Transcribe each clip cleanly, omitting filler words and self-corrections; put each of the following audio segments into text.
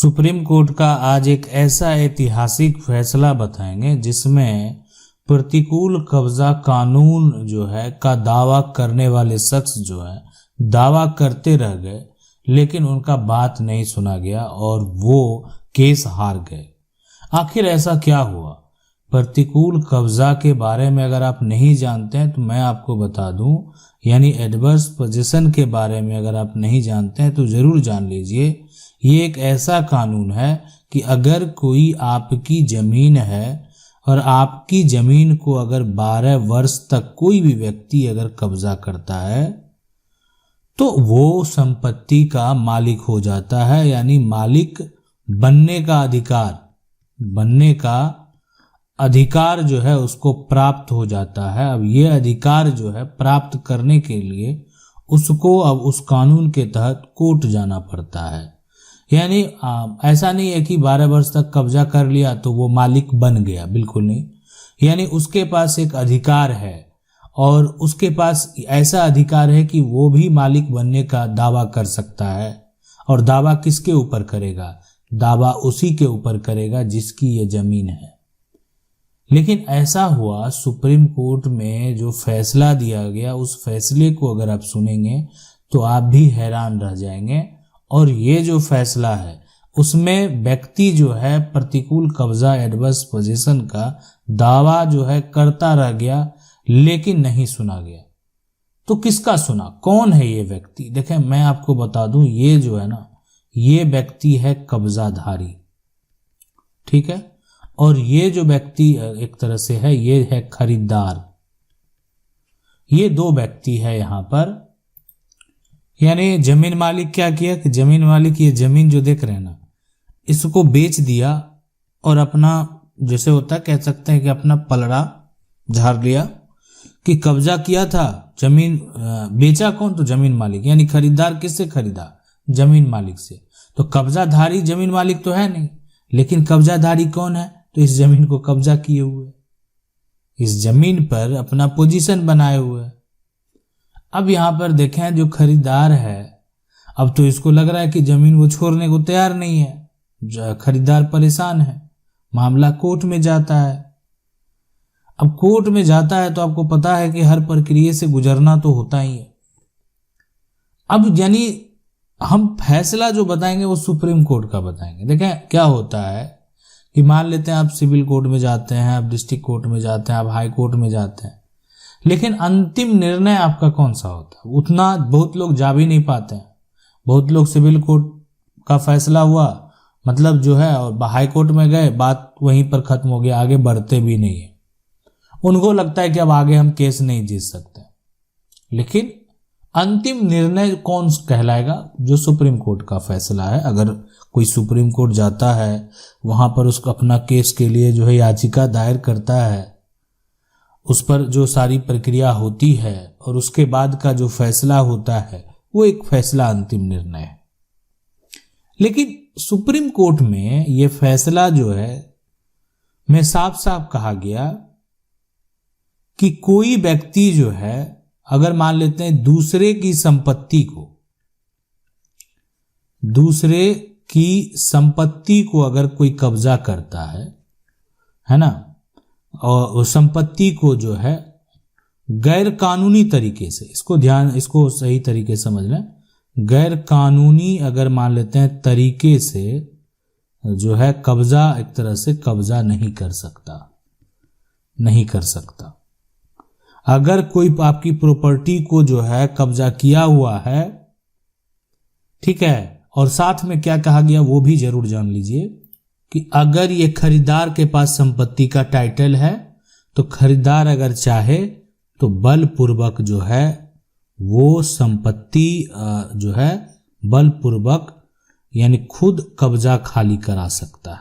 Supreme court का आज एक ऐसा ऐतिहासिक फैसला बताएंगे जिसमें प्रतिकूल कब्जा कानून जो है का दावा करने वाले शख्स जो है दावा करते रह गए, लेकिन उनका बात नहीं सुना गया और वो केस हार गए। आखिर ऐसा क्या हुआ? प्रतिकूल कब्जा के बारे में अगर आप नहीं जानते हैं तो मैं आपको बता दूं, यानी एडवर्स पोजीशन के बारे में अगर आप नहीं जानते हैं तो जरूर जान लीजिए। ये एक ऐसा कानून है कि अगर कोई आपकी जमीन है और आपकी जमीन को अगर 12 वर्ष तक कोई भी व्यक्ति अगर कब्जा करता है तो वो संपत्ति का मालिक हो जाता है, यानी मालिक बनने का अधिकार जो है उसको प्राप्त हो जाता है। अब ये अधिकार जो है प्राप्त करने के लिए उसको अब उस कानून के तहत कोर्ट जाना पड़ता है। यानी ऐसा नहीं है कि 12 वर्ष तक कब्जा कर लिया तो वो मालिक बन गया, बिल्कुल नहीं। यानी उसके पास एक अधिकार है और उसके पास ऐसा अधिकार है कि वो भी मालिक बनने का दावा कर सकता है। और दावा किसके ऊपर करेगा? दावा उसी के ऊपर करेगा जिसकी ये जमीन है। लेकिन ऐसा हुआ, सुप्रीम कोर्ट में जो फैसला दिया गया उस फैसले को अगर आप सुनेंगे तो आप भी हैरान रह जाएंगे। और ये जो फैसला है उसमें व्यक्ति जो है प्रतिकूल कब्जा एडवर्स पोजीशन का दावा जो है करता रह गया, लेकिन नहीं सुना गया। तो किसका सुना? कौन है ये व्यक्ति? देखें, मैं आपको बता दूं, ये जो है ना, ये व्यक्ति है कब्जाधारी, ठीक है। और ये जो व्यक्ति एक तरह से है, ये है खरीदार। ये दो व्यक्ति है यहां पर। यानी जमीन मालिक क्या किया कि जमीन मालिक ये जमीन जो देख रहे हैं ना, इसको बेच दिया और अपना, जैसे होता है कह सकते हैं कि अपना पलड़ा झाड़ लिया कि कब्जा किया था जमीन। बेचा कौन? तो जमीन मालिक। यानी खरीदार किससे खरीदा? जमीन मालिक से। तो कब्जाधारी जमीन मालिक तो है नहीं, लेकिन कब्जाधारी कौन है? तो इस जमीन को कब्जा किए हुए, इस जमीन पर अपना पोजीशन बनाए हुए। अब यहां पर देखें, जो खरीदार है, अब तो इसको लग रहा है कि जमीन वो छोड़ने को तैयार नहीं है। खरीदार परेशान है। मामला कोर्ट में जाता है। अब कोर्ट में जाता है तो आपको पता है कि हर प्रक्रिया से गुजरना तो होता ही है। अब यानी हम फैसला जो बताएंगे वो सुप्रीम कोर्ट का बताएंगे। देखें क्या होता है कि मान लेते हैं आप सिविल कोर्ट में जाते हैं, आप डिस्ट्रिक्ट कोर्ट में जाते हैं, आप हाई कोर्ट में जाते हैं, लेकिन अंतिम निर्णय आपका कौन सा होता है? उतना बहुत लोग जा भी नहीं पाते हैं। बहुत लोग सिविल कोर्ट का फैसला हुआ मतलब जो है, और हाई कोर्ट में गए, बात वहीं पर खत्म हो गया, आगे बढ़ते भी नहीं है। उनको लगता है कि अब आगे हम केस नहीं जीत सकते। लेकिन अंतिम निर्णय कौन कहलाएगा? जो सुप्रीम कोर्ट का फैसला है। अगर कोई सुप्रीम कोर्ट जाता है, वहां पर उसको अपना केस के लिए जो है याचिका दायर करता है, उस पर जो सारी प्रक्रिया होती है और उसके बाद का जो फैसला होता है वो एक फैसला अंतिम निर्णय है। लेकिन सुप्रीम कोर्ट में ये फैसला जो है में साफ साफ कहा गया कि कोई व्यक्ति जो है, अगर मान लेते हैं दूसरे की संपत्ति को अगर कोई कब्जा करता है ना, और संपत्ति को जो है गैर कानूनी तरीके से, इसको सही तरीके से समझ लें, गैर कानूनी अगर मान लेते हैं तरीके से जो है कब्जा, एक तरह से कब्जा नहीं कर सकता। अगर कोई आपकी प्रॉपर्टी को जो है कब्जा किया हुआ है, ठीक है, और साथ में क्या कहा गया वो भी जरूर जान लीजिए कि अगर ये खरीदार के पास संपत्ति का टाइटल है तो खरीदार अगर चाहे तो बलपूर्वक जो है वो संपत्ति जो है बलपूर्वक यानी खुद कब्जा खाली करा सकता है।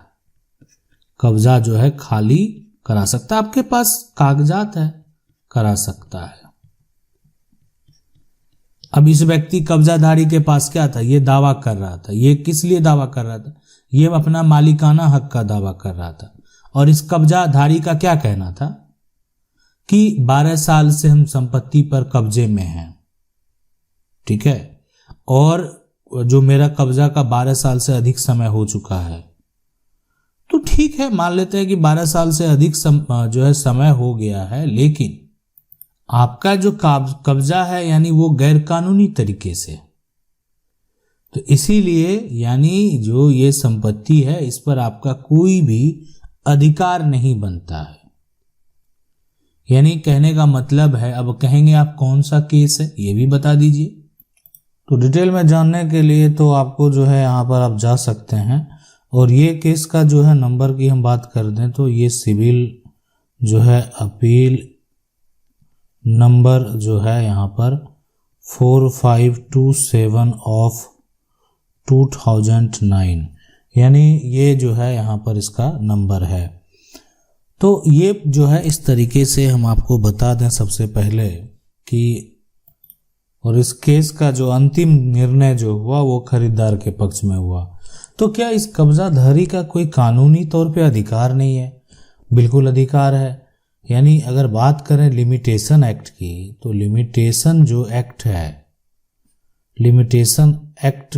कब्जा जो है खाली करा सकता है, आपके पास कागजात है, करा सकता है। अब इस व्यक्ति कब्जाधारी के पास क्या था? ये दावा कर रहा था। ये किस लिए दावा कर रहा था? ये अपना मालिकाना हक का दावा कर रहा था। और इस कब्जाधारी का क्या कहना था कि 12 साल से हम संपत्ति पर कब्जे में हैं, ठीक है, और जो मेरा कब्जा का 12 साल से अधिक समय हो चुका है, तो ठीक है, मान लेते हैं कि 12 साल से अधिक जो है समय हो गया है, लेकिन आपका जो कब्जा है यानी वो गैर कानूनी तरीके से, तो इसीलिए यानी जो ये संपत्ति है इस पर आपका कोई भी अधिकार नहीं बनता है। यानी कहने का मतलब है, अब कहेंगे आप कौन सा केस है ये भी बता दीजिए। तो डिटेल में जानने के लिए तो आपको जो है यहाँ पर आप जा सकते हैं, और ये केस का जो है नंबर की हम बात कर दें तो ये सिविल जो है अपील नंबर जो है यहाँ पर 4527 ऑफ 2009, यानी ये जो है यहाँ पर इसका नंबर है। तो ये जो है इस तरीके से हम आपको बता दें सबसे पहले कि, और इस केस का जो अंतिम निर्णय जो हुआ वो खरीदार के पक्ष में हुआ। तो क्या इस कब्जाधारी का कोई कानूनी तौर पे अधिकार नहीं है? बिल्कुल अधिकार है। यानी अगर बात करें लिमिटेशन एक्ट की, तो लिमिटेशन जो एक्ट है, लिमिटेशन एक्ट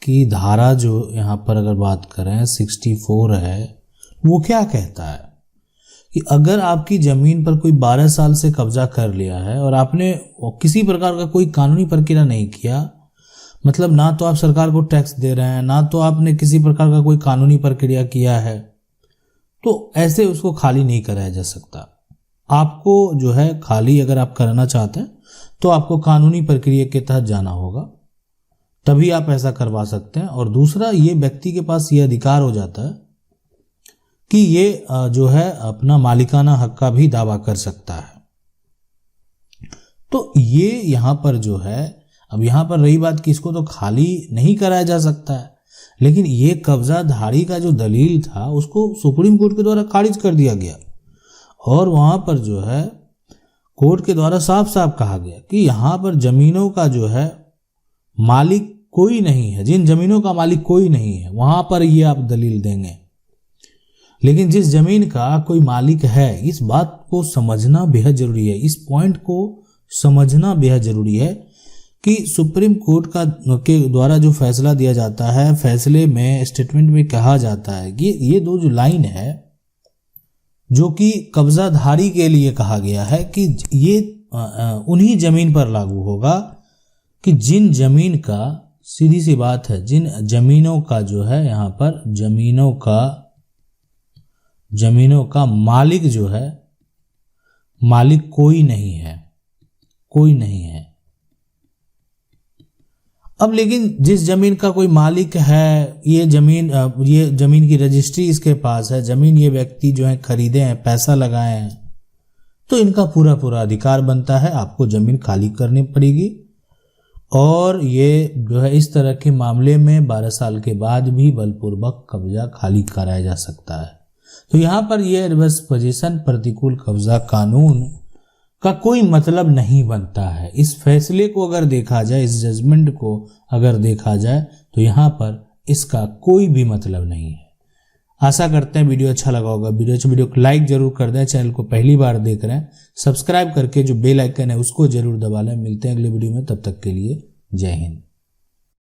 की धारा जो यहाँ पर अगर बात करें 64 है, वो क्या कहता है कि अगर आपकी ज़मीन पर कोई 12 साल से कब्जा कर लिया है और आपने किसी प्रकार का कोई कानूनी प्रक्रिया नहीं किया, मतलब ना तो आप सरकार को टैक्स दे रहे हैं, ना तो आपने किसी प्रकार का कोई कानूनी प्रक्रिया किया है, तो ऐसे उसको खाली नहीं कराया जा सकता। आपको जो है खाली अगर आप करना चाहते हैं तो आपको कानूनी प्रक्रिया के तहत जाना होगा, तभी आप ऐसा करवा सकते हैं। और दूसरा, ये व्यक्ति के पास ये अधिकार हो जाता है कि ये जो है अपना मालिकाना हक का भी दावा कर सकता है। तो ये यहाँ पर जो है, अब यहाँ पर रही बात कि इसको तो खाली नहीं कराया जा सकता है, लेकिन ये कब्जाधारी का जो दलील था उसको सुप्रीम कोर्ट के द्वारा खारिज कर दिया गया, और वहाँ पर जो है कोर्ट के द्वारा साफ साफ कहा गया कि यहाँ पर जमीनों का जो है मालिक कोई नहीं है, जिन जमीनों का मालिक कोई नहीं है वहाँ पर ये आप दलील देंगे। लेकिन जिस जमीन का कोई मालिक है, इस बात को समझना बेहद जरूरी है, इस पॉइंट को समझना बेहद जरूरी है कि सुप्रीम कोर्ट के द्वारा जो फैसला दिया जाता है, फैसले में स्टेटमेंट में कहा जाता है कि ये दो जो लाइन है जो कि कब्जाधारी के लिए कहा गया है कि ये उन्हीं जमीन पर लागू होगा कि जिन जमीन का, सीधी सी बात है, जिन जमीनों का जो है यहाँ पर जमीनों का मालिक जो है, मालिक कोई नहीं है, कोई नहीं है। अब लेकिन जिस जमीन का कोई मालिक है, ये जमीन की रजिस्ट्री इसके पास है, जमीन ये व्यक्ति जो है खरीदे हैं, पैसा लगाए हैं, तो इनका पूरा पूरा अधिकार बनता है, आपको जमीन खाली करनी पड़ेगी। और ये जो है इस तरह के मामले में 12 साल के बाद भी बलपूर्वक कब्जा खाली कराया जा सकता है। तो यहाँ पर ये एडवर्स पोजीशन प्रतिकूल कब्जा कानून का कोई मतलब नहीं बनता है। इस फैसले को अगर देखा जाए, इस जजमेंट को अगर देखा जाए, तो यहाँ पर इसका कोई भी मतलब नहीं है। आशा करते हैं वीडियो अच्छा लगा होगा। वीडियो को लाइक जरूर कर दें। चैनल को पहली बार देख रहे हैं, सब्सक्राइब करके जो बेल आइकन है उसको जरूर दबा लें। मिलते हैं अगले वीडियो में, तब तक के लिए जय हिंद।